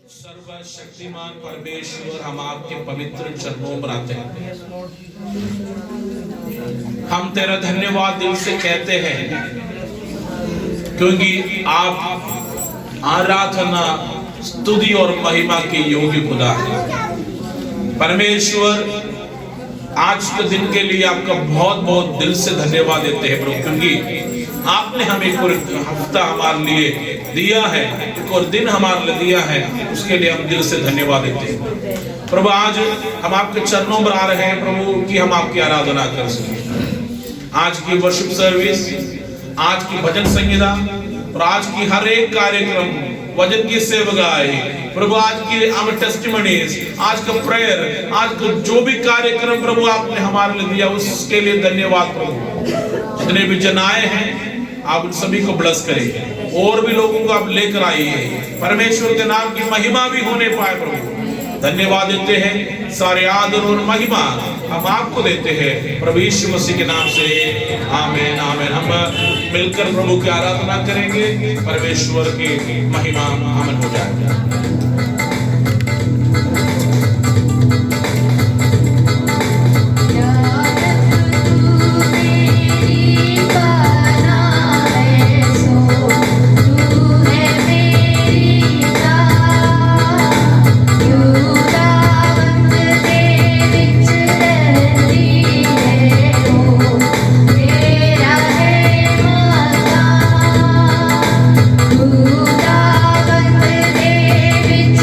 सर्वशक्तिमान परमेश्वर, हम आपके पवित्र चरणों में आते हैं। हम तेरा धन्यवाद दिल से कहते हैं, क्योंकि आप आराधना, स्तुति और महिमा के योग्य खुदा है। परमेश्वर, आज के दिन के लिए आपका बहुत बहुत दिल से धन्यवाद देते हैं प्रभु, क्योंकि आपने हमें एक और हफ्ता हमारे लिए दिया है, एक और दिन हमारे लिए दिया है, उसके लिए हम दिल से धन्यवाद देते हैं प्रभु। आज हम आपके चरणों में आ रहे हैं प्रभु कि हम आपकी आराधना कर सकें। आज की वर्शिप सर्विस, आज की भजन संगीता और आज की हर एक कार्यक्रम, वचन की सेवकाई प्रभु, आज की हम टेस्टिमनीज, आज का प्रेयर, आज का जो भी कार्यक्रम प्रभु आपने हमारे लिए दिया, उसके लिए धन्यवाद प्रभु। जितने भी जन आए हैं, आप उन सभी को ब्लेस करें, और भी लोगों को आप लेकर आइए। परमेश्वर के नाम की महिमा भी होने पाए प्रभु। धन्यवाद देते हैं, सारे आदर और महिमा हम आपको देते हैं प्रभु यीशु मसीह के नाम से, आमीन आमीन। हम मिलकर प्रभु की आराधना करेंगे, परमेश्वर की महिमा आमीन हो जाएगा। With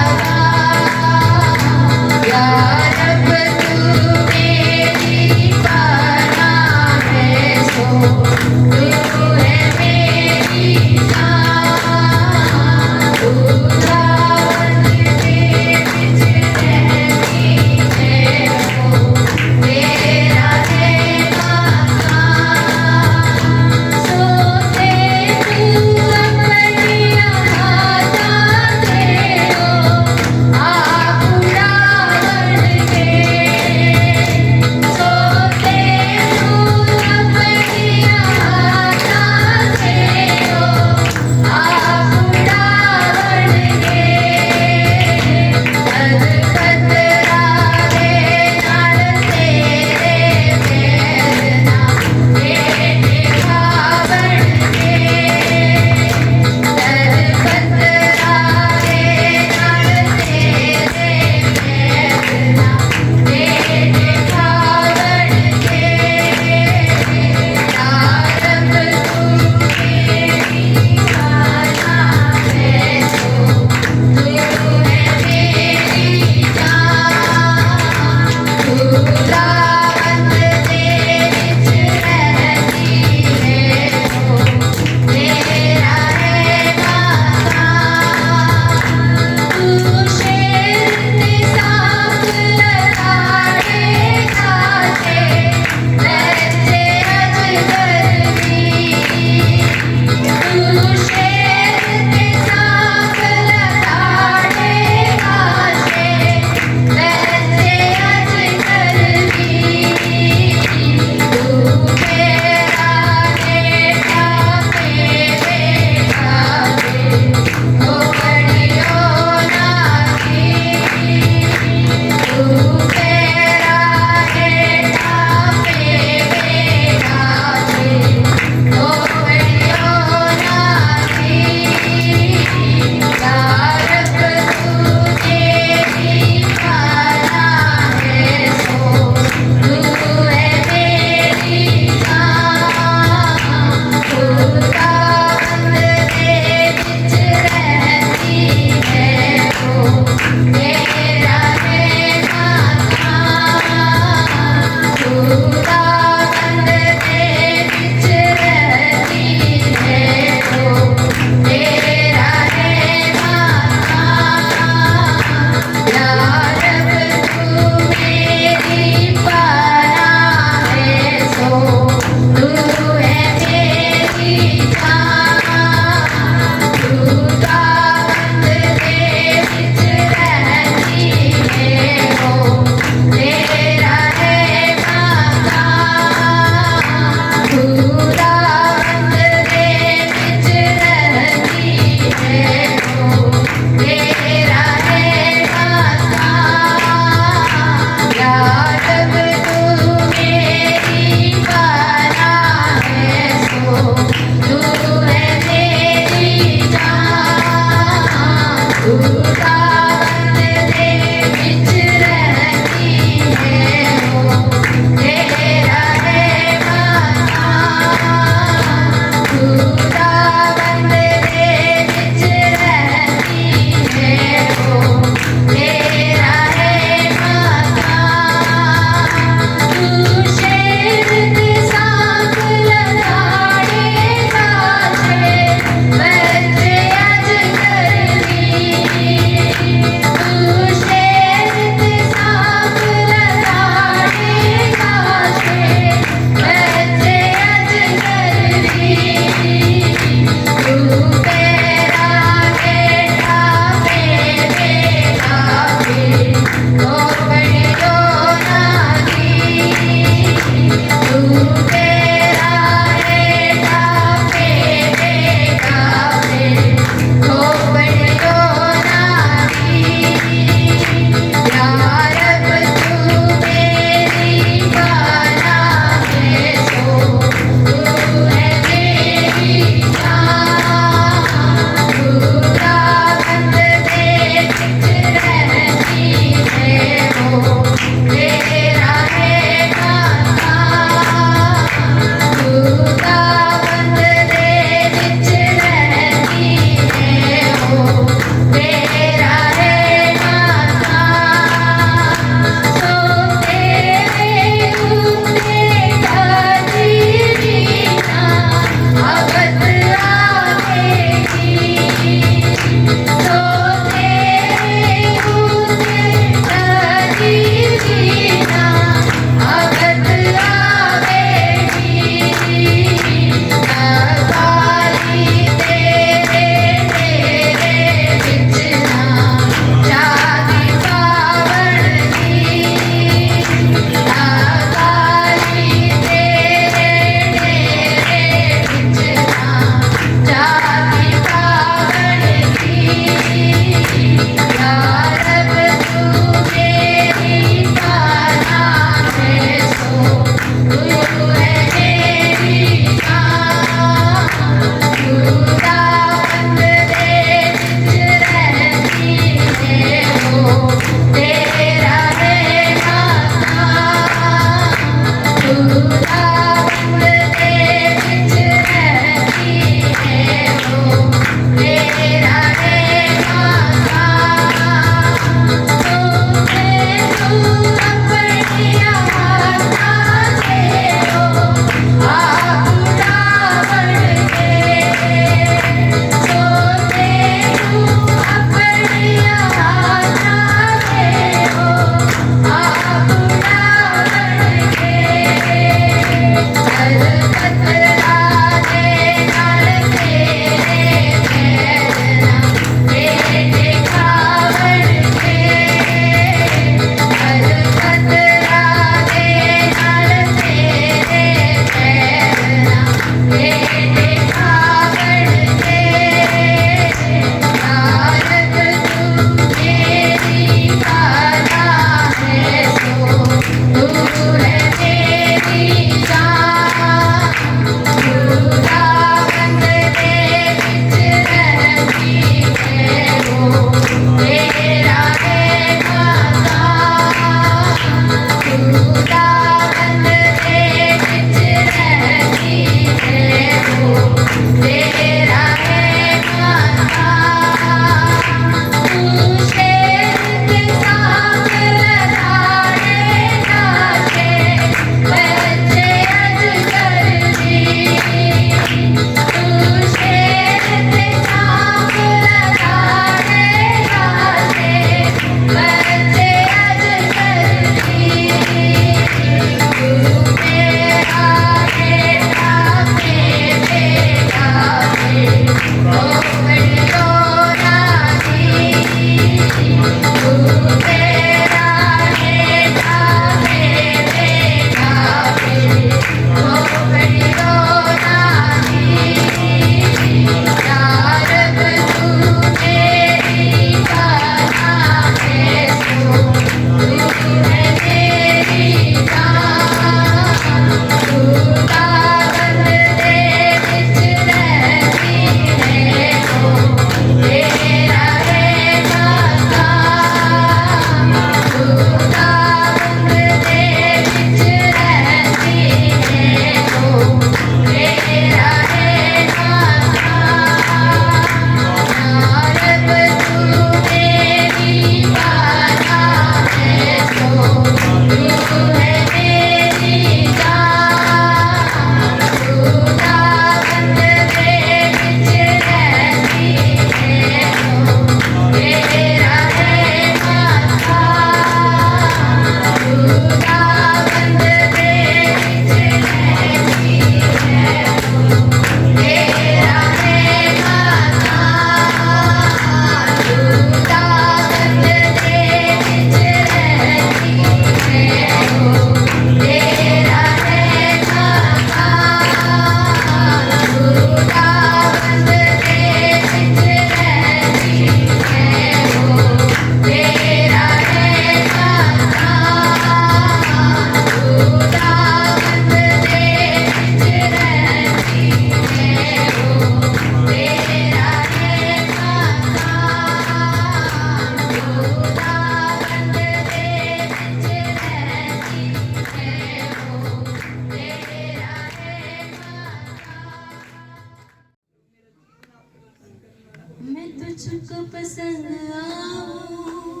तुझको पसंद आऊं,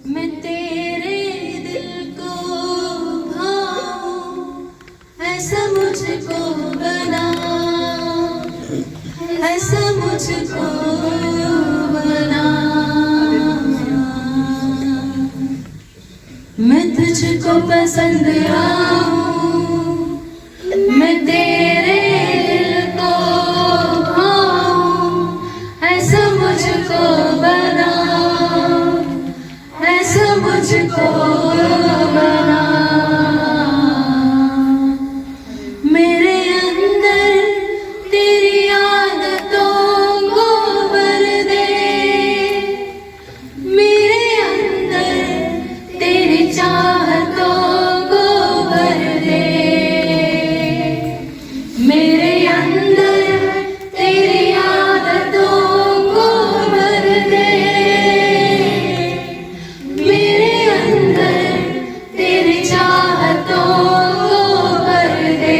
मैं तेरे दिल को भाऊं, ऐसा मुझको बना, ऐसा मुझको बना। मैं तुझको पसंद आऊं, मैं तेरे दिल को भाऊं, ऐसा मुझको बना, ऐसा मुझको बना। मेरे अंदर तेरी आदतों को भर दे, मेरे अंदर तेरी चाहतों को भर दे, मेरे अंदर तेरी आदतों को भर दे, मेरे अंदर तेरी चाहतों को भर दे।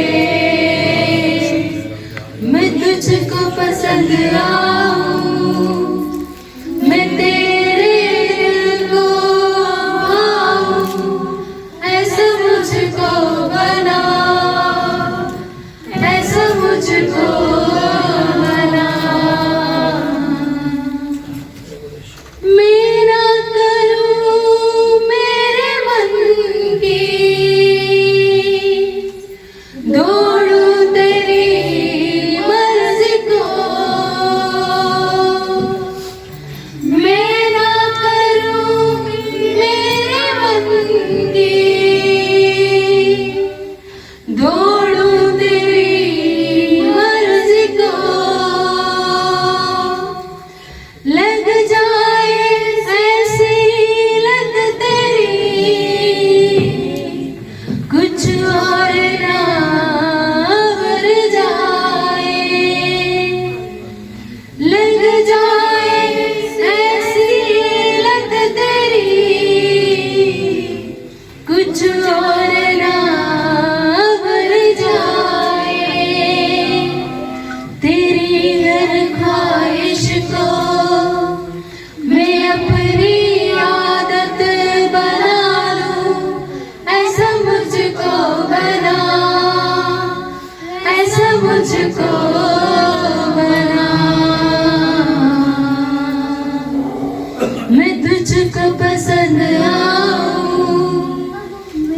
मैं तुझको पसंद आऊं, मैं तेरे दिल को भाऊं, ऐसा मुझको बना, ऐसा मुझको बना। मैं ना करूं मेरे मन की, दौड़ूं तेरी मर्जी को, मैं ना करूं मेरे मन की, दौड़ूं तेरी मर्जी को। लग जाए ऐसी लत तेरी, कुछ और ना भर जाए, लग जाए ऐसी लत तेरी, कुछ और ना भर जाए। तेरी हर ख्वाहिश को मैं अपनी आदत बना लूं, ऐसा मुझको बना, ऐसा मुझको बना। मैं तुझको पसंद आऊं,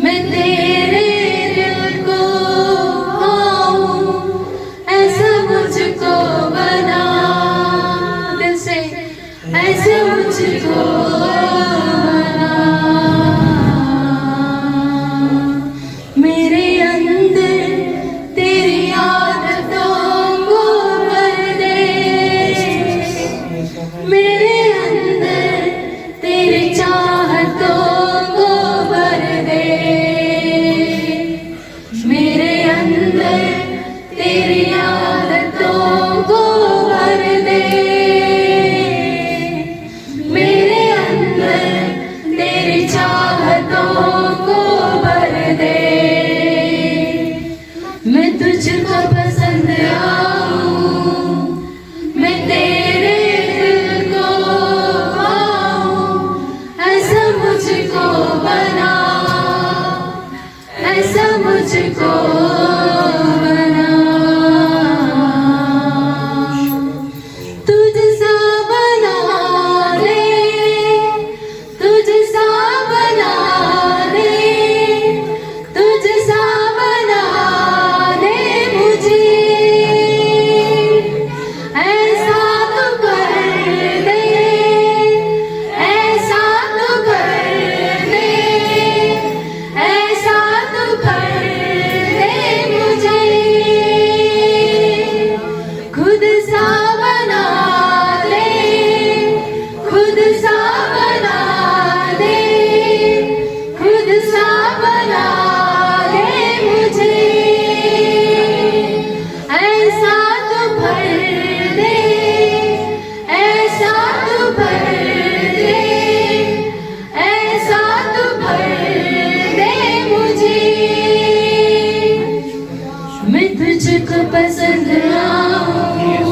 मैं तेरे दिल को भाऊं, ऐसा मुझको बना, दिल से ऐसा मुझको बना। मेरे अंदर तेरी आदतों को भर दे, मेरे अंदर तेरी चाहतों को भर दे, मेरे अंदर तेरी आदतों को भर दे, मेरे अंदर तेरी चाहतों को भर दे। मैं तुझको पसंद आऊं, मैं तेरे दिल को भाऊं, ऐसा मुझको बना, ऐसा मुझको बना। तुझसा बना दे, तुझसा बना दे, तुझसा बना दे मुझे, ऐसा तो कर दे, ऐसा तो कर दे, ऐसा तो कर दे मुझे। खुद सा बना दे, खुद सा बना दे, खुद सा बना दे मुझे, ऐसा तो भर दे, ऐसा तो भर दे, ऐसा तो भर दे मुझे। मैं तुझको पसंद आऊं,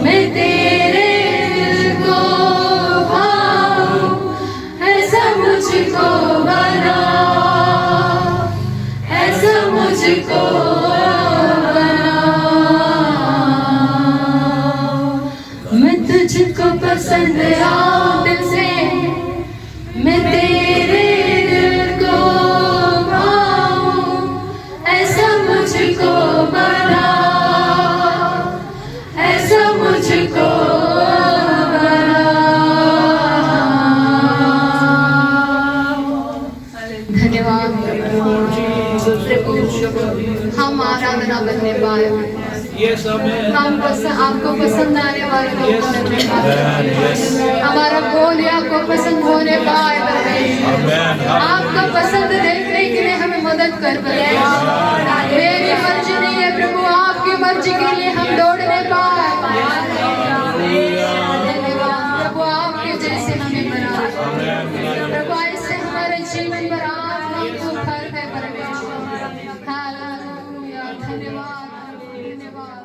मैं तेरे पसंद आऊं दिल से, मैं तेरे दिल को पाऊं, ऐसा मुझको बना, ऐसा मुझको बना। धन्यवाद प्रभु, हम आराधना करने पाए, हम आपको पसंद आने वाले लोग बनने पाए, हमारा बोल आपको पसंद होने पाए, आपको पसंद देखने के लिए हमें मदद कर पाए। मेरी मर्जी नहीं है प्रभु, आपकी मर्जी के लिए हम दौड़ने पाए। प्रभु आपके जैसे हमें बना, प्रभु ऐसे हमारे जीवन पर आज हमको फल है परमेश्वर। हालेलुया, धन्यवाद धन्यवाद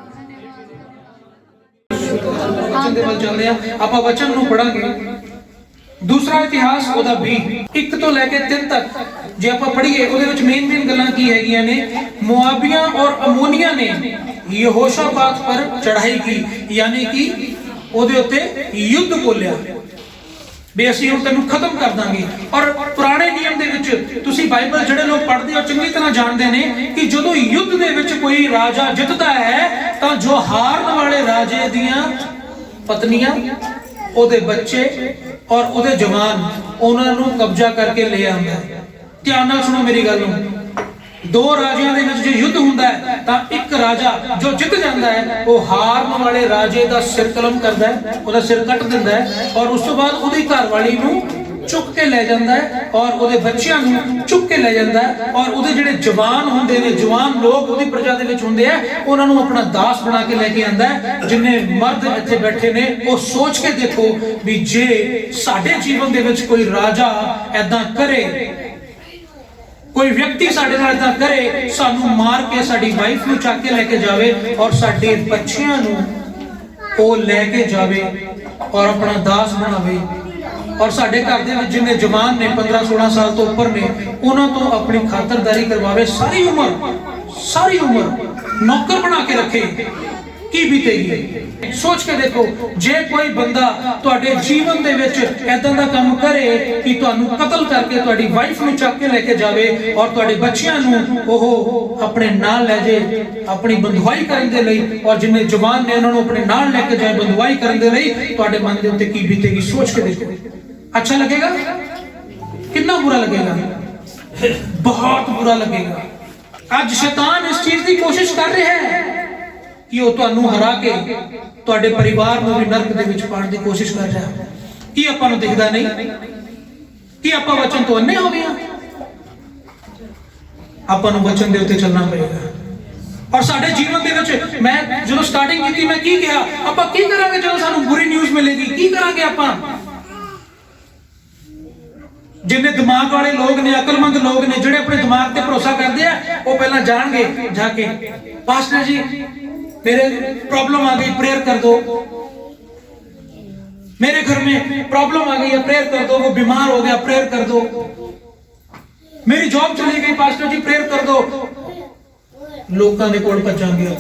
वचन ਦੇ ਵੱਲ ਚੱਲਦੇ ਆ। ਆਪਾਂ ਵਚਨ ਨੂੰ ਪੜਾਂਗੇ। ਦੂਸਰਾ ਇਤਿਹਾਸ ਉਹਦਾ 20 1 ਤੋਂ ਲੈ ਕੇ 3 ਤੱਕ ਜੇ ਆਪਾਂ ਪੜ੍ਹੀਏ ਉਹਦੇ ਵਿੱਚ ਮੇਨ ਗੱਲਾਂ ਕੀ ਹੈਗੀਆਂ ਨੇ। ਮੁਆਬੀਆਂ ਔਰ ਅਮੋਨੀਆਂ ਨੇ ਯਹੋਸ਼ਾਪਾਤ ਪਰ ਚੜ੍ਹਾਈ ਕੀ, ਯਾਨੀ ਕਿ ਉਹਦੇ ਉੱਤੇ ਯੁੱਧ ਬੋਲਿਆ ਵੀ ਅਸੀਂ ਹੁਣ ਤੈਨੂੰ ਖਤਮ ਕਰ ਦਾਂਗੇ। ਔਰ ਪੁਰਾਣੇ ਨਿਯਮ ਦੇ ਵਿੱਚ ਤੁਸੀਂ ਬਾਈਬਲ ਜਿਹੜੇ ਲੋਕ ਪੜ੍ਹਦੇ ਹੋ ਚੰਗੀ ਤਰ੍ਹਾਂ ਜਾਣਦੇ ਨੇ ਕਿ ਜਦੋਂ ਯੁੱਧ ਦੇ ਵਿੱਚ ਕੋਈ ਰਾਜਾ ਜਿੱਤਦਾ ਹੈ ਤਾਂ ਜੋ ਹਾਰਨ ਵਾਲੇ ਰਾਜੇ ਦੀਆਂ ਪਤਨੀਆਂ, ਉਹਦੇ ਬੱਚੇ ਔਰ ਉਹਦੇ ਜਵਾਨ ਉਹਨਾਂ ਨੂੰ ਕਬਜ਼ਾ ਕਰਕੇ ਲੈ ਆਉਂਦਾ। ਧਿਆਨ ਨਾਲ ਸੁਣੋ ਮੇਰੀ ਗੱਲ ਨੂੰ। ਦੋ ਰਾਜਿਆਂ ਦੇ ਵਿੱਚ ਜੇ ਯੁੱਧ ਹੁੰਦਾ ਹੈ ਤਾਂ ਇੱਕ ਰਾਜਾ ਜੋ ਜਿੱਤ ਜਾਂਦਾ ਹੈ ਉਹ ਹਾਰਨ ਵਾਲੇ ਰਾਜੇ ਦਾ ਸਿਰ ਕਲਮ ਕਰਦਾ ਹੈ, ਉਹਦਾ ਸਿਰ ਕੱਟ ਦਿੰਦਾ ਹੈ ਔਰ ਉਸ ਤੋਂ ਬਾਅਦ ਉਹਦੀ ਘਰਵਾਲੀ ਨੂੰ ਚੁੱਕ ਕੇ ਲੈ ਜਾਂਦਾ ਹੈ ਔਰ ਉਹਦੇ ਬੱਚਿਆਂ ਨੂੰ ਚੁੱਕ ਕੇ ਲੈ ਜਾਂਦਾ ਹੈ ਔਰ ਉਹਦੇ ਜਿਹੜੇ ਜਵਾਨ ਹੁੰਦੇ ਨੇ, ਜਵਾਨ ਲੋਕ ਉਹਦੀ ਪ੍ਰਜਾ ਦੇ ਵਿੱਚ ਹੁੰਦੇ ਆ, ਉਹਨਾਂ ਨੂੰ ਆਪਣਾ ਦਾਸ ਬਣਾ ਕੇ ਲੈ ਕੇ ਆਂਦਾ ਹੈ। ਜਿੰਨੇ ਮਰਦ ਇੱਥੇ ਬੈਠੇ ਨੇ ਉਹ ਸੋਚ ਕੇ ਦੇਖੋ ਵੀ ਜੇ ਸਾਡੇ ਜੀਵਨ ਦੇ ਵਿੱਚ ਕੋਈ ਰਾਜਾ ਐਦਾਂ ਕਰੇ, ਕੋਈ ਵਿਅਕਤੀ ਸਾਡੇ ਨਾਲ ਇਦਾਂ ਕਰੇ, ਸਾਨੂੰ ਮਾਰ ਕੇ ਸਾਡੀ ਵਾਈਫ ਨੂੰ ਚੱਕ ਕੇ ਲੈ ਕੇ ਜਾਵੇ ਔਰ ਸਾਡੇ ਬੱਚਿਆਂ ਨੂੰ ਉਹ ਲੈ ਕੇ ਜਾਵੇ ਔਰ ਆਪਣਾ ਦਾਸ ਬਣਾਵੇ ਔਰ ਸਾਡੇ ਘਰ ਦੇ ਵਿੱਚ ਜਿੰਨੇ ਜਵਾਨ ਨੇ 15-16 ਸਾਲ ਤੋਂ ਉੱਪਰ ਨੇ ਉਹਨਾਂ ਤੋਂ ਆਪਣੀ ਖਾਤਰਦਾਰੀ ਕਰਵਾਵੇ, ਸਾਰੀ ਉਮਰ ਨੌਕਰ ਬਣਾ ਕੇ ਰੱਖੇ, ਕੀ ਬੀਤੇਗੀ। ਸੋਚ ਕੇ ਦੇਖੋ ਜੇ ਕੋਈ ਬੰਦਾ ਤੁਹਾਡੇ ਜੀਵਨ ਦੇ ਵਿੱਚ ਐਦਾਂ ਦਾ ਕੰਮ ਕਰੇ ਕਿ ਤੁਹਾਨੂੰ ਕਤਲ ਕਰਕੇ ਤੁਹਾਡੀ ਵਾਈਫ ਨੂੰ ਚੱਕ ਕੇ ਲੈ ਕੇ ਜਾਵੇ ਔਰ ਤੁਹਾਡੇ ਬੱਚਿਆਂ ਨੂੰ ਉਹ ਆਪਣੇ ਨਾਲ ਲੈ ਜਾਏ ਆਪਣੀ ਬੰਦਵਾਈ ਕਰਨ ਦੇ ਲਈ ਔਰ ਜਿੰਨੇ ਜਵਾਨ ਨੇ ਉਹਨਾਂ ਨੂੰ ਆਪਣੇ ਨਾਲ ਲੈ ਕੇ ਜਾਏ ਬੰਦਵਾਈ ਕਰਨ ਦੇ ਲਈ, ਤੁਹਾਡੇ ਮਨ ਦੇ ਉੱਤੇ ਕੀ ਬੀਤੇਗੀ ਸੋਚ ਕੇ ਦੇਖੋ। अच्छा लगेगा? कितना बुरा लगेगा? बहुत बुरा लगेगा। आज शैतान इस चीज की कोशिश कर रहे हैं कि वो ਤੁਹਾਨੂੰ ਹਰਾ ਕੇ ਤੁਹਾਡੇ ਪਰਿਵਾਰ ਨੂੰ ਵੀ ਨਰਕ ਦੇ ਵਿੱਚ ਪਾਉਣ ਦੀ ਕੋਸ਼ਿਸ਼ ਕਰ ਰਿਹਾ ਹੈ। ਕੀ ਆਪਾਂ ਨੂੰ ਦਿਖਦਾ ਨਹੀਂ ਕਿ ਆਪਾਂ ਵਚਨ ਤੋਂ ਅੰਨੇ ਹੋ ਗਏ ਹਾਂ? ਆਪਾਂ ਨੂੰ ਵਚਨ ਦੇ ਉੱਤੇ ਚੱਲਣਾ ਪਏਗਾ। ਔਰ ਸਾਡੇ ਜੀਵਨ ਦੇ ਵਿੱਚ ਮੈਂ ਜਦੋਂ ਸਟਾਰਟਿੰਗ ਕੀਤੀ ਮੈਂ ਕੀ ਕਿਹਾ, ਆਪਾਂ ਕੀ ਕਰਾਂਗੇ ਜਦੋਂ ਸਾਨੂੰ ਬੁਰੀ ਨਿਊਜ਼ ਮਿਲੇਗੀ? ਕੀ ਕਰਾਂਗੇ ਆਪਾਂ? जिन्ने दिमाग वाले लोग ने, अकलमंद लोग ने, जिहड़े अपने दिमाग ते भरोसा करते हैं, वो पहला जाणगे जाके पास्टर जी मेरे प्रॉब्लम आ गई, प्रेयर कर दो, मेरे घर में प्रॉब्लम आ गई है, प्रेयर कर दो, वो बीमार हो गया, प्रेयर कर दो, मेरी जॉब चली गई, पास्टर जी प्रेयर कर दो। लोगों के कोल भजांगे,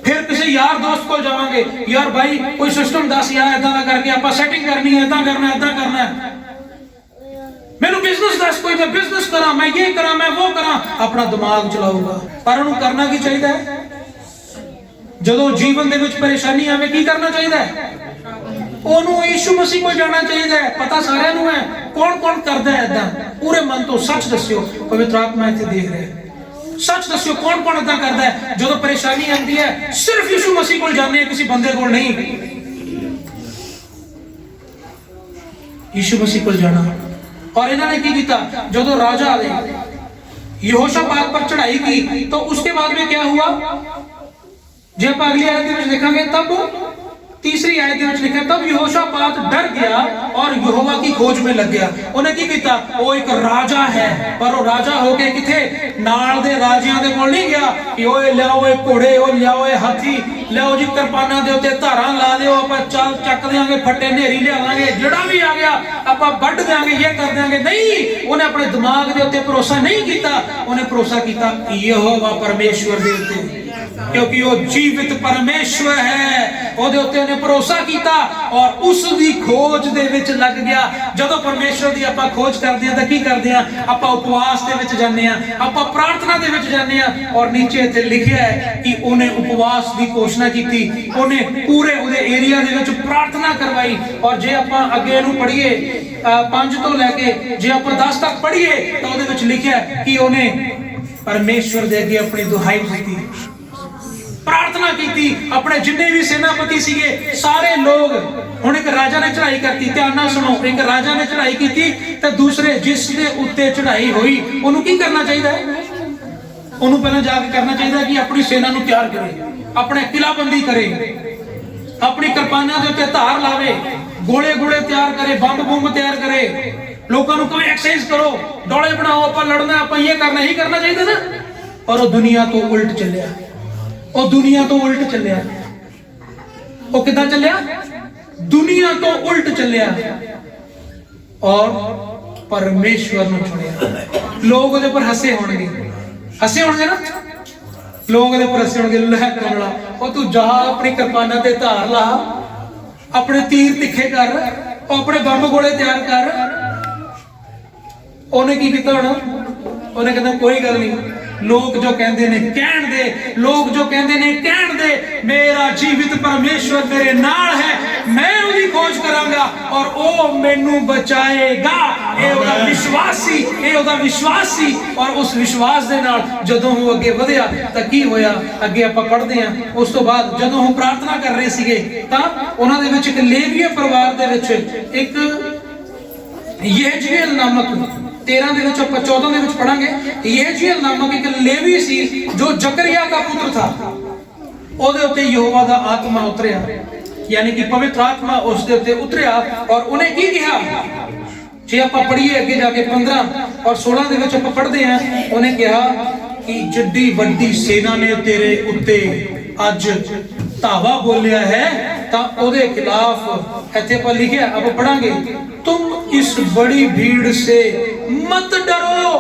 फिर किसी यार दोस्त को जावांगे, यार भाई कोई सिस्टम दस यार इदां दा करके आपां सैटिंग करनी है, इदां करना है, मैनू बिजनेस दस, कोई मैं बिजनेस करा, मैं ये करा, मैं वो करा, अपना दिमाग चलाऊंगा। पर उन्हें करना की चाहिए है? जदों जीवन दे विच परेशानी आवे की करना चाहिए है? ओनू यीशु मसीह को जाना चाहिए है। पता सारिਆਂ ਨੂੰ है कौन कौन करता है इदां, पूरे मन तो सच दस्सियो, पवित्र आत्मा इत्थे देख रहे हैं, सच दस्सियो कौन कौन इदां करता है। जदों परेशानी आती है सिर्फ यीशु मसीह को जाने, किसी बंदे को नहीं, यीशु मसीह को जाना। और इन्होंने की किया, जो राजा आए यहोशापात पर चढ़ाई की तो उसके बाद में क्या हुआ, जब आप अगली आयत में देखेंगे तब तीसरी आयत में लिखा तब यहोशापात डर गया और यहोवा की खोज में लग गया। उन्हें की किया, वो एक राजा है पर वो राजा होके किथे नाल दे राजियां दे कोल नहीं गया कि ओए लियाओ घोड़े, ओ लियाओ हाथी, लियाओ जी किरपाना दे उत्ते धारां ला दिओ, आपां चल चक देंगे, फट्टे नेरी लियावांगे, जेड़ा भी आ गया आपां वड्ड देंगे, ये कर देंगे। नहीं, उन्हें अपने दिमाग दे उत्ते भरोसा नहीं किया, उन्हें भरोसा किया यहोवा परमेश्वर दे उत्ते। क्योंकि वो जीवित परमेश्वर है। ਉਹਦੇ ਉੱਤੇ ਉਹਨੇ ਭਰੋਸਾ ਕੀਤਾ ਔਰ ਉਸ ਦੀ ਖੋਜ ਦੇ ਵਿੱਚ ਲੱਗ ਗਿਆ। ਜਦੋਂ ਪਰਮੇਸ਼ਵਰ ਦੀ ਆਪਾਂ ਖੋਜ ਕਰਦੇ ਹਾਂ ਤਾਂ ਕੀ ਕਰਦੇ ਹਾਂ? ਆਪਾਂ ਉਪਵਾਸ ਦੇ ਵਿੱਚ ਜਾਂਦੇ ਹਾਂ, ਆਪਾਂ ਪ੍ਰਾਰਥਨਾ ਦੇ ਵਿੱਚ ਜਾਂਦੇ ਹਾਂ। ਔਰ ਨੀਚੇ ਇੱਥੇ ਲਿਖਿਆ ਹੈ ਕਿ ਉਹਨੇ ਉਪਵਾਸ ਦੀ ਘੋਸ਼ਣਾ ਕੀਤੀ, ਉਹਨੇ ਪੂਰੇ ਉਹਦੇ ਏਰੀਆ ਦੇ ਵਿੱਚ ਪ੍ਰਾਰਥਨਾ ਕਰਵਾਈ। ਔਰ ਜੇ ਆਪਾਂ ਅੱਗੇ ਇਹਨੂੰ ਪੜ੍ਹੀਏ 5 ਤੋਂ ਲੈ ਕੇ ਜੇ ਆਪਾਂ 10 ਤੱਕ ਪੜ੍ਹੀਏ ਤਾਂ ਉਹਦੇ ਵਿੱਚ ਲਿਖਿਆ ਕਿ ਉਹਨੇ ਪਰਮੇਸ਼ਵਰ ਦੇ ਅੱਗੇ ਆਪਣੀ ਦੁਹਾਈ ਦਿੱਤੀ, प्रार्थना की थी। अपने जिन्ने भी सेनापति सीगे सारे लोग, हुण एक राजा ने चढ़ाई करती, ध्यान नाल सुनो, एक राजा ने चढ़ाई की थी ते दूसरे जिस दे उत्ते चढ़ाई हुई ओनू की करना चाहिए? ओनू पहले जाके करना चाहिए कि अपनी सेना नू तैयार करे, अपने किलाबंदी करे, अपनी किरपानां दे उत्ते धार लावे, गोले गोले तैयार करे, बंब बूम तैयार करे, लोकां नू कहे एक्सरसाइज करो, डोले बनाओ, आपां लड़ना, आपां ये करना, ही करना चाहिए ना। और वो दुनिया तो उल्ट चलिया, ਉਹ ਦੁਨੀਆ ਤੋਂ ਉਲਟ ਚੱਲਿਆ। ਉਹ ਕਿੱਦਾਂ ਚੱਲਿਆ? ਦੁਨੀਆ ਤੋਂ ਉਲਟ ਚੱਲਿਆ ਔਰ ਪਰਮੇਸ਼ਵਰ ਨੂੰ ਛੁੜਿਆ। ਲੋਕ ਉਹਦੇ ਪਰ ਹੱਸੇ ਹੋਣਗੇ, ਹੱਸੇ ਹੋਣਗੇ ਨਾ, ਲੋਕ ਉਹਦੇ ਪਰ ਹੱਸੇ ਹੋਣਗੇ। ਲੈ ਕਮਲਾ, ਉਹ ਤੂੰ ਜਾ ਆਪਣੀ ਕਿਰਪਾਨਾਂ ਤੇ ਧਾਰ ਲਾ, ਆਪਣੇ ਤੀਰ ਤਿੱਖੇ ਕਰ, ਉਹ ਆਪਣੇ ਬੰਬ ਗੋਲੇ ਤਿਆਰ ਕਰ। ਉਹਨੇ ਕੀ ਕੀਤਾ ਹੋਣਾ? ਉਹਨੇ ਕਹਿੰਦਾ ਕੋਈ ਗੱਲ ਨਹੀਂ, ਲੋਕ जो कहते ने कहन दे, लोग जो कहते ने कहन दे, मेरा जीवित परमेश्वर मेरे नाल है, मैं उहदी खोज करांगा और ओ मैनू बचाएगा। ये ओदा विश्वास सी, ये ओदा विश्वास सी। और उस विश्वास दे नाल जदों वो अगे वधिया तां की होया? अगे आपां पढ़दे हां, उस तो बाद जदों वो प्रार्थना कर रहे सीगे तां उहनां दे विच एक लेवीय परिवार दे विच एक यहजीएल नामक 13 ਦੇ ਵਿੱਚ ਆਪਾਂ 14 ਦੇ ਵਿੱਚ ਪੜਾਂਗੇ। ਯਹਜੀएल ਨਾਮਕ ਇੱਕ ਲੇਵੀ ਸੀ ਜੋ ਜ਼ਕਰਿया ਦਾ ਪੁੱਤਰ था। ਉਹਦੇ ਉੱਤੇ ਯਹੋਵਾ ਦਾ ਆਤਮਾ ਉਤਰਿਆ, ਯਾਨੀ ਕਿ ਪਵਿੱਤਰ ਆਤਮਾ ਉਸ ਦੇ ਉੱਤੇ ਉਤਰਿਆ ਔਰ ਉਹਨੇ ਕੀ ਕਿਹਾ? ਜੇ ਆਪਾਂ ਪੜ੍ਹੀਏ ਅੱਗੇ ਜਾ ਕੇ 15 ਔਰ 16 ਦੇ ਵਿੱਚ ਆਪਾਂ ਪੜ੍ਹਦੇ ਹਾਂ, ਉਹਨੇ ਕਿਹਾ ਕਿ ਜਿੱਡੀ ਵੱਡੀ ਸੈਨਾ ਨੇ ਤੇਰੇ ਉੱਤੇ ਅੱਜ ਧਾਵਾ ਬੋਲਿਆ ਹੈ ਤਾਂ ਉਹਦੇ ਖਿਲਾਫ ਇੱਥੇ ਪਰ ਲਿਖਿਆ, ਆਪਾਂ ਪੜਾਂਗੇ, तुम इस बड़ी भीड़ से मत डरो।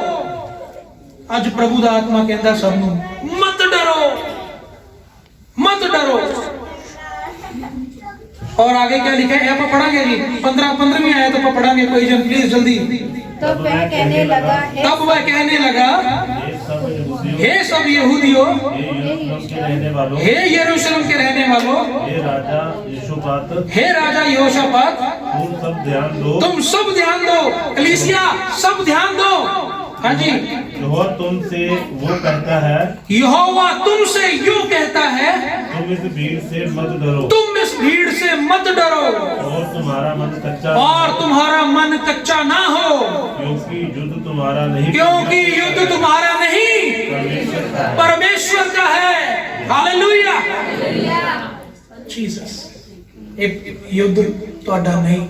आज प्रभु दा आत्मा कहता सबनू मत डरो, मत डरो। और आगे क्या लिखा है आप पढ़ांगे जी, 15वीं आयत आप पढ़ांगे, कोई जन प्लीज जल्दी। तब वह कहने लगा, हे सब यहूदियों, हे यरूशलेम के रहने वालों, हे राजा यहोशापात, तुम सब ध्यान दो। कलीसिया सब ध्यान दो। हाँ जी, यहोवा तुमसे वो कहता है, यहोवा तुमसे यूं कहता है, तुम इस भीड़ से मत डरो, तुम इस भीड़ से मत डरो और तुम्हारा मन कच्चा ना हो, क्योंकि युद्ध तुम्हारा नहीं, क्योंकि युद्ध तुम्हारा नहीं परमेश्वर का है। Hallelujah, Jesus. एक युद्ध ਤੁਹਾਡਾ नहीं।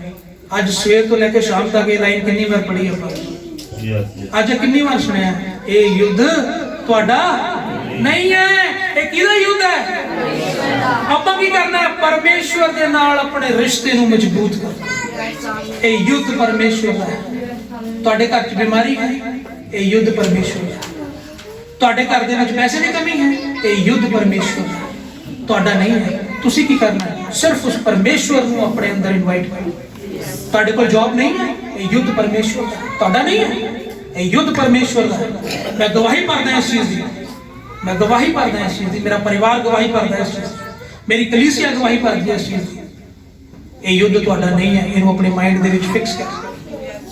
ਅੱਜ ਸਵੇਰ ਤੋਂ ਲੈ ਕੇ ਸ਼ਾਮ ਤੱਕ ਇਹ ਲਾਈਨ ਕਿੰਨੀ ਵਾਰ ਪੜ੍ਹੀ ਆਪਾਂ? ਅੱਜ ਕਿੰਨੀ ਵਾਰ ਸੁਣਿਆ? ਇਹ ਯੁੱਧ ਤੁਹਾਡਾ ਨਹੀਂ ਹੈ। ਇਹ ਕਿਹਦਾ ਯੁੱਧ ਹੈ? ਆਪਾਂ ਕੀ ਕਰਨਾ ਹੈ? ਪਰਮੇਸ਼ਵਰ ਦੇ ਨਾਲ ਆਪਣੇ ਰਿਸ਼ਤੇ ਨੂੰ ਮਜ਼ਬੂਤ ਕਰਨਾ। ਇਹ ਯੁੱਧ ਪਰਮੇਸ਼ਵਰ ਦਾ ਹੈ। ਤੁਹਾਡੇ ਘਰ 'ਚ ਬਿਮਾਰੀ ਹੈ, ਇਹ ਯੁੱਧ ਪਰਮੇਸ਼ਵਰ ਦਾ। ਤੁਹਾਡੇ ਘਰ ਦੇ ਵਿੱਚ ਪੈਸੇ ਦੀ ਕਮੀ ਹੈ, ਇਹ ਯੁੱਧ ਪਰਮੇਸ਼ਵਰ ਦਾ, ਤੁਹਾਡਾ ਨਹੀਂ ਹੈ। ਤੁਸੀਂ ਕੀ ਕਰਨਾ ਹੈ? ਸਿਰਫ ਉਸ ਪਰਮੇਸ਼ਵਰ ਨੂੰ ਆਪਣੇ ਅੰਦਰ ਇਨਵਾਈਟ ਕਰੋ। ਤੁਹਾਡੇ ਕੋਲ ਜੌਬ ਨਹੀਂ ਹੈ, ਇਹ ਯੁੱਧ ਪਰਮੇਸ਼ਵਰ ਦਾ, ਤੁਹਾਡਾ ਨਹੀਂ ਹੈ, ਇਹ ਯੁੱਧ ਪਰਮੇਸ਼ਵਰ ਦਾ ਹੈ। ਮੈਂ ਗਵਾਹੀ ਭਰਦਾ ਇਸ ਚੀਜ਼ ਦੀ, मैं गवाही भरदा इस चीज की, मेरा परिवार गवाही भरदा इस चीज की, मेरी कलीसिया गवाही भरदी है इस चीज की। ये युद्ध तुहाडा नहीं है, इहनू अपने माइंड दे विच फिक्स कर,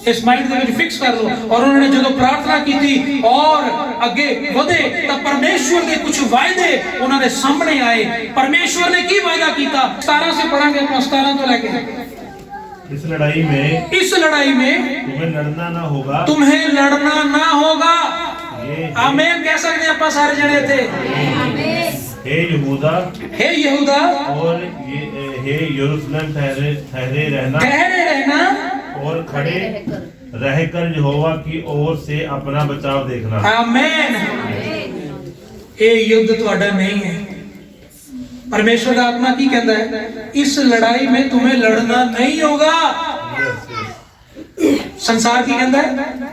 इस माइंड दे विच फिक्स कर लो। और उन्होंने जो प्रार्थना की थी और अगे वधे तो परमेश्वर के कुछ वायदे उन्होंने सामने आए। परमेश्वर ने की वायदा किया? 17 से पढ़ांगे अपना, 17 तो लेके। इस लड़ाई में तुम्हें लड़ना ना होगा, तुम्हें लड़ना ना होगा। आमीन कह सकते हैं आप सारे जने थे। हे यहूदा और हे यरूशलेम ठहरे रहना और खड़े रहकर यहोवा की ओर से अपना बचाव देखना। आमीन। ये युद्ध तुहाडा नहीं है। परमेश्वर का आत्मा की कहता है? इस लड़ाई में तुम्हें लड़ना नहीं होगा। संसार की कहता है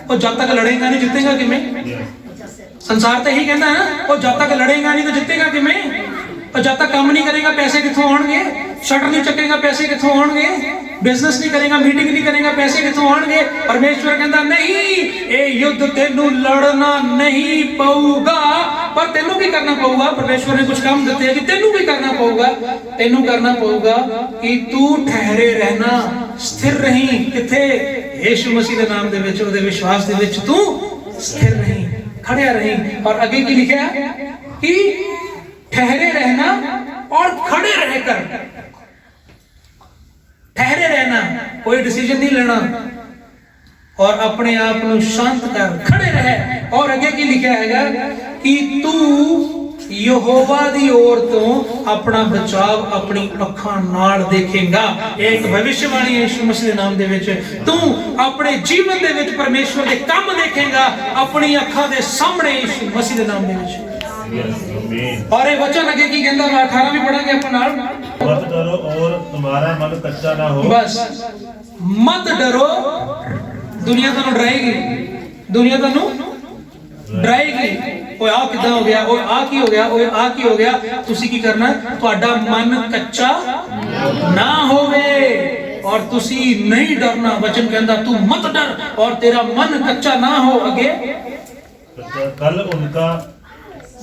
और जब तक लड़ेगा नहीं जितेगा किमें। संसार तो यही कहता है ना, और जब तक लड़ेगा नहीं तो जितेगा किमें। जब तक काम नहीं करेगा पैसे कितों आउणगे, शटर नहीं चकेगा पैसे कितों आउणगे, बिजनेस नहीं करेगा, मीटिंग नहीं करेगा, पैसे कितों आउणगे। परमेश्वर कहता नहीं, ये युद्ध तेनू लड़ना नहीं पऊगा, पर तेनू भी करना पऊगा। परमेश्वर ने कुछ काम दिते हैं कि तेनू भी करना पऊगा। तेनू करना पऊगा कि तू ठहरे रहना, स्थिर रही किथे, यीशु मसीह के नाम दे विच, ओदे विश्वास दे विच तू स्थिर रही, खड़िया रही। और आगे की लिखा है कि ठहरे रहना और खड़े रहकर, ठहरे रहना, कोई डिसीजन नहीं लेना, और अपने आप को शांत कर, खड़े रहे। और आगे की लिखा है कि तू यहोवा दी ओर तो अपना बचाव अपनी अखां नाल देखेगा। एक भविष्यवाणी है यीशु मसीह दे नाम दे विच, तू अपने जीवन दे विच परमेश्वर दे काम देखेगा अपनी अखां दे सामने यीशु मसीह दे नाम दे विच। और ये वचन आगे की कहंदा, 18 भी पढ़ांगे अपन नाल। मत डरो और तुम्हारा मन कच्चा ना हो। बस मत डरो, दुनिया तन्नू डराएगी, दुनिया तन्नू डराएगी। ओए आ किदां हो गया, ओए आ की हो गया, ओए आ की हो गया। तुसी की करना, तुहाडा मन कच्चा ना होवे और तुसी नहीं डरना। वचन कहंदा तू मत डर और तेरा मन कच्चा ना हो। आगे कल उनका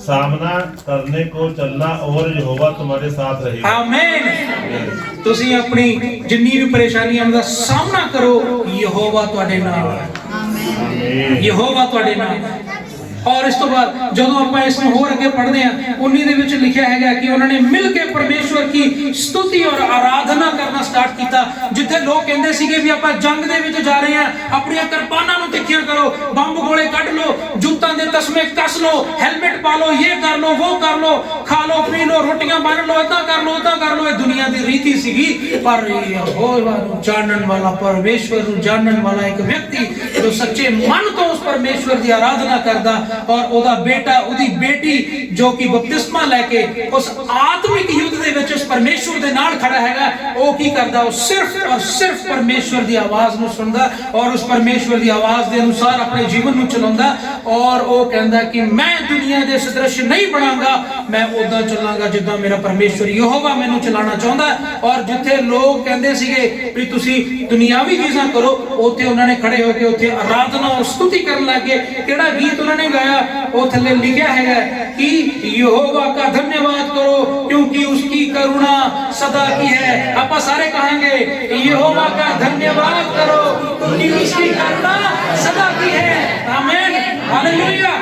सामना करने को चलना और यहोवा तुम्हारे साथ रहेगा। आमीन। तुसी अपनी जिन्नी भी परेशानियां दा सामना करो, यहोवा तुहाडे नाल है। आमीन। यहोवा तुहाडे नाल है। और इस तो बाद जदों आपां इस नूं होर अगे पढ़दे हां, 19 दे विच लिखिया हैगा कि उन्होंने मिल के परमेश्वर की स्तुति और आराधना करना स्टार्ट किया। जिथे लोग कहंदे सीगे भी आपां जंग दे विच जा रहे हैं, अपनी किरपानां नूं तिखियां करो, बंब गोले कढ लो, जूतां दे तस्मे कस लो, हेलमेट पा लो, ये कर लो, वो कर लो, खा लो, पी लो, रोटियां बन लो, इदां कर लो, उदां कर लो। ये दुनिया दी रीति सीगी। पर यहोवा नूं जानन वाला, परमेश्वर नूं जानन वाला एक व्यक्ति जो सच्चे मन तो उस परमेश्वर की आराधना करदा और ओदा बेटा, ओदी बेटी जो कि बपतिस्मा लेके उस आत्मिक युद्ध दे विच उस परमेश्वर दे नाल खड़ा हैगा, ओ की करदा, ओ सिर्फ और सिर्फ परमेश्वर दी आवाज नूं सुनदा और उस परमेश्वर दी आवाज दे अनुसार अपने जीवन नूं चलाउंदा। और ओ कहंदा कि मैं दुनिया दे सदृश नहीं बनांगा, मैं उदां चलांगा जिद्दां मेरा परमेश्वर यहोवा मैनूं चलाना चाहुंदा। और जिथे लोग कहंदे सीगे भी तुसी दुनियावी चीज़ां करो, उत्थे उन्हां ने खड़े होके उत्थे आराधना और स्तुति करन लगे। केड़ा गीत उन्हां ने गाया, वो थल्ले लिखा है कि यहोवा का धन्यवाद करो क्योंकि उसकी करुणा सदा की है। आप सारे कहेंगे यहोवा का धन्यवाद करो क्योंकि उसकी करुणा सदा की है। आमीन, हालेलुया।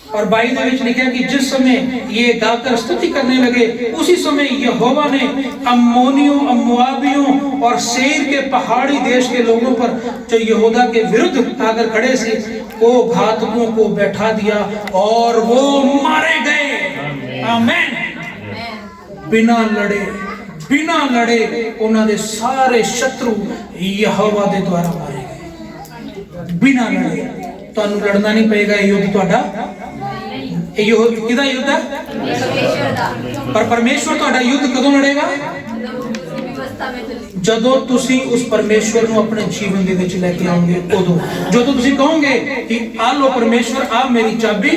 और 22 दे विच लिखा कि जिस समय ये गाकर स्तुति करने लगे, उसी समय यहोवा ने अम्मोनियों, मोआबियों और सेर के पहाड़ी देश के लोगों पर जो यहूदा के विरुद्ध आकर खड़े थे, वो घातकों को बैठा दिया और वो मारे गए। आमीन। बिना लड़े उन्हां दे सारे शत्रु यहोवा दे द्वारा मारे गए। बिना लड़े तुहानू लड़ना नहीं पेगा। युद्ध तुहाडा किदा युद्ध है? पर परमेश्वर तुहाडा युद्ध कदों लड़ेगा? जदों तुसी उस परमेश्वर नूं अपने जीवन दे विच लेके आओगे, उदों जदों तुसी कहोगे कि आ लो परमेश्वर, आ मेरी चाबी,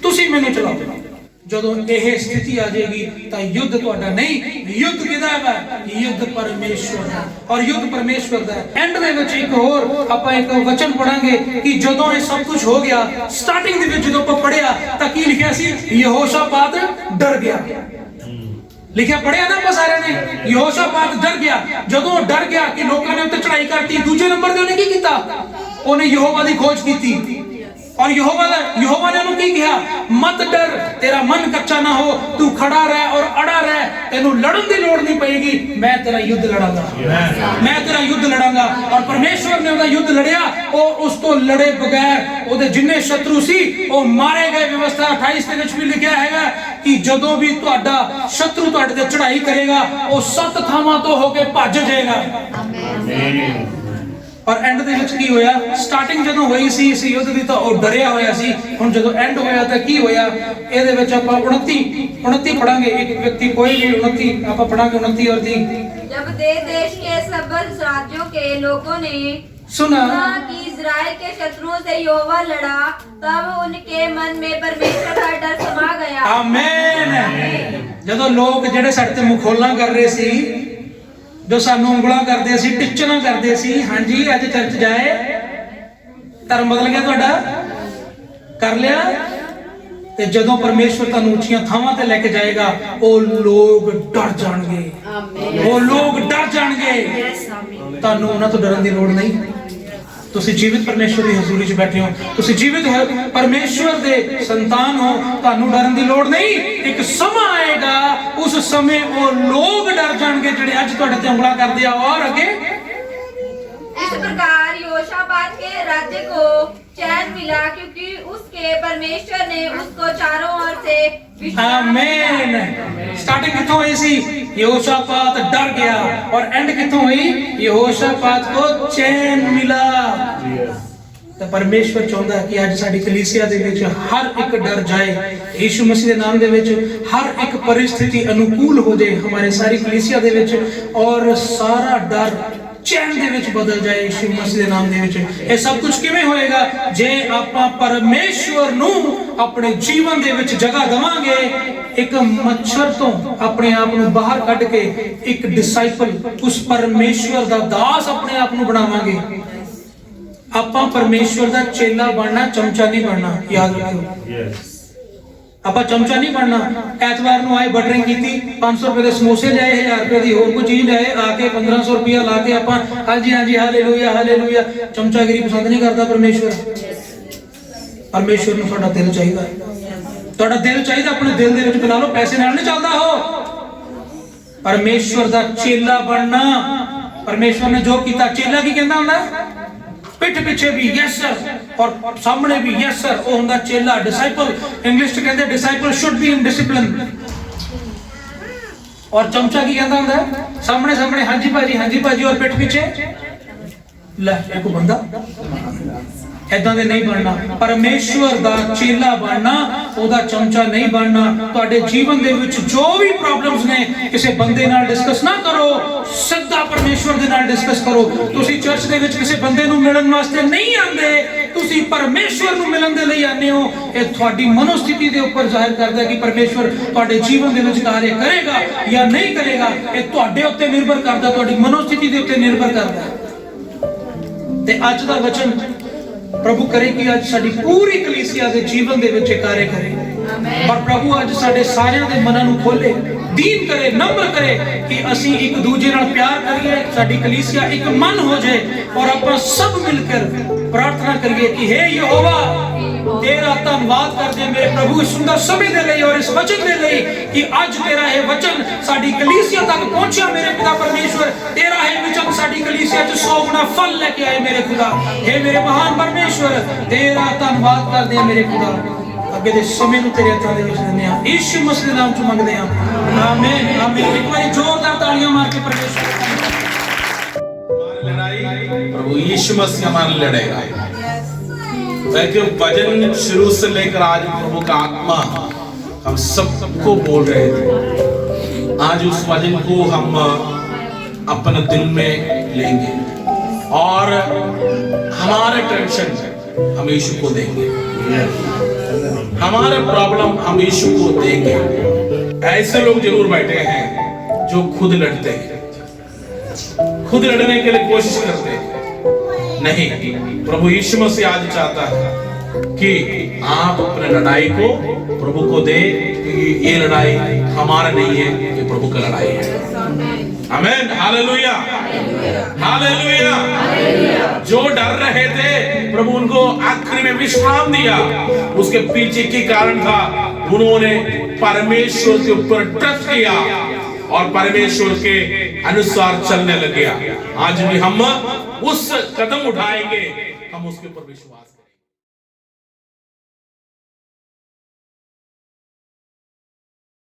तुसी मैनूं चलाओ। जदों यह स्थिति आ जाएगी तो युद्ध तुहाडा नहीं, युद्ध किहदा है? युद्ध परमेश्वर दा। और युद्ध परमेश्वर दा। एंड दे विच एक होर आपां एक वचन पढ़ांगे कि जदों ये सब कुछ हो गया, स्टार्टिंग दे विच जदों आपां पढ़िया तां की लिखिया सी? यहोशापात डर गया। लिखिया पढ़िया ना आप सारे ने, यहोशापात डर गया। जदों डर गया कि लोकां ने उत्ते चढ़ाई करती, दूजे नंबर ते उहने की कीता? उहने यहोवा दी खोज कीती। और यहोवा ने उन्हें की कहा, मत डर, तेरा मन कच्चा ना हो, तू खड़ा रह और अड़ा रह, तेनू लड़न की लोड़ नहीं पड़ेगी, मैं तेरा युद्ध लड़ांगा, मैं तेरा युद्ध लड़ांगा। और परमेश्वर ने उसका युद्ध लड़िया और उसको लड़े बगैर ओदे जिन्ने शत्रु सी वो मारे गए। व्यवस्था 28 के विच भी लिखा है कि जदों भी तुहाडा शत्रु तुहाडे ते चढ़ाई करेगा, वो 7 थावां तो होके भज जाएगा। आमीन। और एंड दे विच की होया? स्टार्टिंग जदों होई सी इस युद्ध दी तां ओ डरिया होया सी। हुण जदों एंड होया तां की होया? इहदे विच आपां 29 पढ़ांगे। एक व्यक्ति कोई भी 29 आपां पढ़ांगे 29 और 30। जब देश के सब राज्यों के लोगों ने सुना कि इज़राइल के शत्रुओं से यहोवा लड़ा, तब उनके मन में परमेश्वर का डर समा गया। आमीन। ਜਦੋਂ ਲੋਕ ਜਿਹੜੇ ਸਾਡੇ ਤੇ ਮੁਖੌਲਾਂ ਕਰ ਰਹੇ ਸੀ, ਜੋ ਸਾਨੂੰ ਉਂਗਲਾਂ ਕਰਦੇ ਸੀ, ਟਿੱਚਣਾ ਕਰਦੇ ਸੀ, ਹਾਂਜੀ ਅੱਜ ਚਰਚ ਜਾਏ, ਧਰਮ ਬਦਲ ਗਿਆ ਤੁਹਾਡਾ, ਕਰ ਲਿਆ। ਤੇ ਜਦੋਂ ਪਰਮੇਸ਼ਵਰ ਤੁਹਾਨੂੰ ਉੱਚੀਆਂ ਥਾਵਾਂ ਤੇ ਲੈ ਕੇ ਜਾਏਗਾ, ਉਹ ਲੋਕ ਡਰ ਜਾਣਗੇ, ਉਹ ਲੋਕ ਡਰ ਜਾਣਗੇ। ਤੁਹਾਨੂੰ ਉਹਨਾਂ ਤੋਂ ਡਰਨ ਦੀ ਲੋੜ ਨਹੀਂ। ਤੁਸੀਂ ਜੀਵਿਤ ਪਰਮੇਸ਼ਵਰ ਦੀ ਹਜ਼ੂਰੀ 'ਚ ਬੈਠੇ ਹੋ, ਤੁਸੀਂ ਜੀਵਿਤ ਪਰਮੇਸ਼ਵਰ ਦੇ ਸੰਤਾਨ ਹੋ, ਤੁਹਾਨੂੰ ਡਰਨ ਦੀ ਲੋੜ ਨਹੀਂ। ਇੱਕ ਸਮਾਂ ਆਏਗਾ, ਉਸ ਸਮੇਂ ਉਹ ਲੋਕ ਡਰ ਜਾਣਗੇ ਜਿਹੜੇ ਅੱਜ ਤੁਹਾਡੇ ਤੇ ਉਂਗਲਾਂ ਕਰਦੇ ਆ। ਔਰ ਅੱਗੇ इस प्रकार योशापात के राज्य को चैन मिला, क्योंकि उसके परमेश्वर ने उसको चारों ओर से आमीन। स्टार्टिंग कितों हुई सी? यहोशापात डर गया। और एंड कितों हुई? यहोशापात को चैन मिला। तो परमेश्वर चाहता है कि आज साडी कलीसिया दे विच हर एक डर जाए, यीशु मसीह दे नाम दे विच हर एक परिस्थिति अनुकूल हो जाए हमारे सारी कलीसिया दे विच, और सारा डर चैन दे विच बदल जाए यीशु मसीह दे नाम दे विच। ये सब कुछ किवें होएगा? जे आपां परमेश्वर नू अपने जीवन दे विच जगह देवांगे, एक मच्छर तो अपने आप नू बाहर कढ के एक डिसाइपल, उस परमेश्वर दा दास अपने आप नू बनावांगे। आपां परमेश्वर दा चेला बनना, चमचा नहीं बनना, याद रखियो। ਆਪਾਂ ਚਮਚਾ ਨਹੀਂ ਬਣਨਾ। ਐਤਵਾਰ ਨੂੰ ਆਏ ਬਟਰਿੰਗ ਕੀਤੀ, 500 ਰੁਪਏ ਦੇ ਸਮੋਸੇ ਲਿਆਏ, 1000 ਰੁਪਏ ਦੀ ਹੋਰ ਕੋਈ ਚੀਜ਼ ਲਿਆਏ, ਆ ਕੇ 1500 ਰੁਪਇਆ ਲਾ ਕੇ ਆਪਾਂ ਹਾਂਜੀ ਹਾਂਜੀ ਹਾਲੇਲੂਇਆ ਹਾਲੇਲੂਇਆ। ਚਮਚਾਗਿਰੀ ਪਸੰਦ ਨਹੀਂ ਕਰਦਾ ਪਰਮੇਸ਼ਵਰ। ਪਰਮੇਸ਼ਵਰ ਨੂੰ ਤੁਹਾਡਾ ਦਿਲ ਚਾਹੀਦਾ, ਤੁਹਾਡਾ ਦਿਲ ਚਾਹੀਦਾ। ਆਪਣੇ ਦਿਲ ਦੇ ਵਿੱਚ ਬਣਾ ਲਓ, ਪੈਸੇ ਨਾਲ ਨਹੀਂ ਚੱਲਦਾ ਉਹ। ਪਰਮੇਸ਼ਵਰ ਦਾ ਚੇਲਾ ਬਣਨਾ। ਪਰਮੇਸ਼ਵਰ ਨੇ ਜੋ ਕੀਤਾ, ਚੇਲਾ ਕੀ ਕਹਿੰਦਾ ਹੁੰਦਾ? पिठ पिछे भी यस सर और सामने भी यस सर, वो हुंदा चेला, डिसाइपल। इंग्लिश च कहंदे disciple should be in discipline. और चमचा की कहंदा हुंदा? सामने सामने हां जी भाजी, और पिठ पीछे ले एक बंदा। ऐदां दे नहीं बनना। परमेश्वर दा चेला बनना, ओदा चमचा नहीं बनना। तुहाडे जीवन दे विच जो भी प्रॉब्लम्स ने, किसी बंदे नाल डिस्कस ना करो, सीधा परमेश्वर दे नाल डिस्कस करो। तुसी चर्च दे विच किसी बंदे नूं मिलण वास्ते नहीं आंदे, तुसी परमेश्वर नूं मिलण दे लई आने हो। ये तुहाडी मनोस्थिति दे उपर जाहिर करदा है कि परमेश्वर तुहाडे जीवन दे विच कार्य करेगा या नहीं करेगा। ये तुहाडे उत्ते निर्भर करदा, तुहाडी मनोस्थिति दे उत्ते निर्भर करदा है। ते अज दा वचन प्रभु करे कि आज साडी पूरी कलीसिया दे जीवन दे विच कार्य करे। पर प्रभु आज साडे सारिਆਂ ਦੇ ਮਨਾਂ ਨੂੰ ਖੋਲੇ, दीन करे, नम्र करे कि असी एक दूजे नाल प्यार करिए, साडी कलीसिया एक मन हो जाए, और आपां सब मिलकर प्रार्थना करिए कि हे यहोवा तेरा धन्यवाद करदे मेरे प्रभु इस सुंदर समय दे लई और इस वचन दे लई कि आज तेरा ये वचन साडी कलीसिया तक पहुंचा। मेरे पिता परमेश्वर, तेरा ये वचन साडी कलीसिया च 100 गुना फल लेके आए मेरे खुदा। हे मेरे महान परमेश्वर, तेरा धन्यवाद करदे मेरे खुदा। अगे दे समय नूं तेरे हत्थां दे विच दिंदे हां, यीशु मसीह दे नाम च मंगदे हां, आमीन आमीन। एक बार जोरदार तालियां मार के परमेश्वर लड़ाई प्रभु यीशु मसीह हमारी लड़ेगा। क्योंकि वचन शुरू से लेकर आज प्रभु का आत्मा हम सबको बोल रहे थे। आज उस वचन को हम अपने दिल में लेंगे और हमारे टेंशन हम यीशु को देंगे, हमारे प्रॉब्लम हम यीशु को देंगे। ऐसे लोग जरूर बैठे हैं जो खुद लड़ते हैं, खुद लड़ने के लिए कोशिश करते हैं। नहीं, प्रभु यीशु मसीह आज चाहता है कि आप अपने लड़ाई को प्रभु को दे, क्योंकि ये लड़ाई हमारा नहीं है, ये प्रभु का लड़ाई है। आमीन, हालेलुया हालेलुया। जो डर रहे थे प्रभु उनको आखिरी में विश्राम दिया। उसके पीछे की कारण था उन्होंने परमेश्वर के ऊपर ट्रस्ट किया और परमेश्वर के अनुसार चलने लगे। आज भी हम उस कदम उठाएंगे, हम उसके ऊपर विश्वास